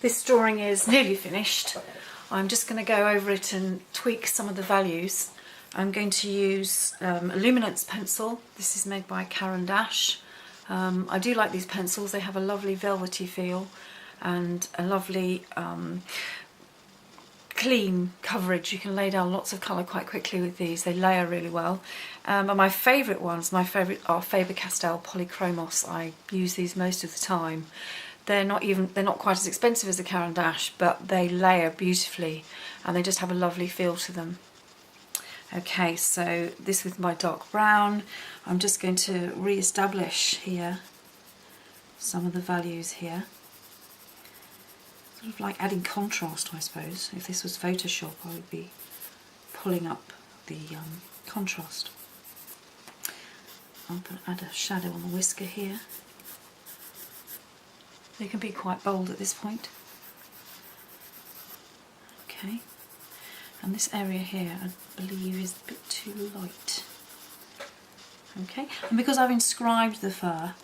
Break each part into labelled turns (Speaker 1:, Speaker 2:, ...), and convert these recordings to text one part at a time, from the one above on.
Speaker 1: This drawing is nearly finished. I'm just going to go over it and tweak some of the values. I'm going to use a luminance pencil. This is made by Caran d'Ache. I do like these pencils. They have a lovely velvety feel and a lovely clean coverage. You can lay down lots of colour quite quickly with these. They layer really well. And my favourite ones, are Faber-Castell Polychromos. I use these most of the time. They're not quite as expensive as the Caran d'Ache, but they layer beautifully and they just have a lovely feel to them. Okay, so this with my dark brown, I'm just going to re-establish here some of the values here. Sort of like adding contrast, I suppose. If this was Photoshop, I would be pulling up the contrast. I'm going to add a shadow on the whisker here. They can be quite bold at this point. Okay, and this area here I believe is a bit too light. Okay, and because I've inscribed the fur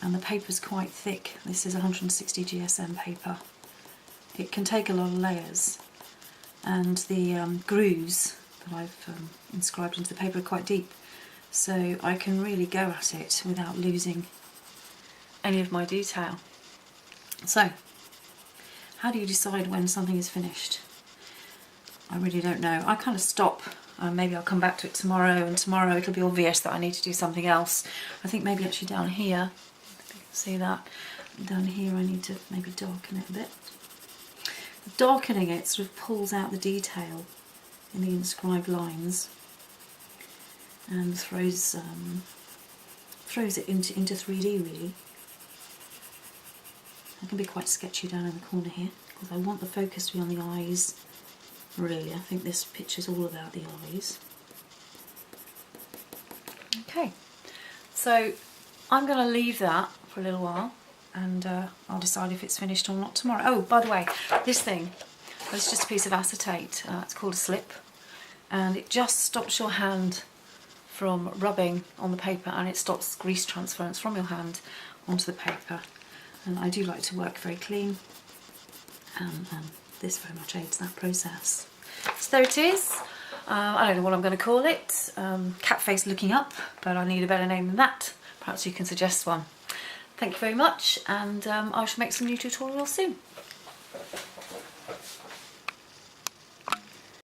Speaker 1: and the paper's quite thick, this is 160 GSM paper, it can take a lot of layers, and the grooves that I've inscribed into the paper are quite deep, so I can really go at it without losing any of my detail. So, how do you decide when something is finished? I really don't know. I kind of stop. Maybe I'll come back to it tomorrow, and tomorrow it'll be obvious that I need to do something else. I think maybe actually down here, if you can see that, down here I need to maybe darken it a bit. Darkening it sort of pulls out the detail in the inscribed lines and throws it into 3D really. I can be quite sketchy down in the corner here because I want the focus to be on the eyes. Really, I think this picture's all about the eyes. Okay, so I'm going to leave that for a little while and I'll decide if it's finished or not tomorrow. Oh, by the way, this thing is just a piece of acetate. It's called a slip, and it just stops your hand from rubbing on the paper, and it stops grease transference from your hand onto the paper. And I do like to work very clean, and this very much aids that process. So there it is. I don't know what I'm going to call it. Cat face looking up, but I need a better name than that. Perhaps you can suggest one. Thank you very much, and I shall make some new tutorials soon.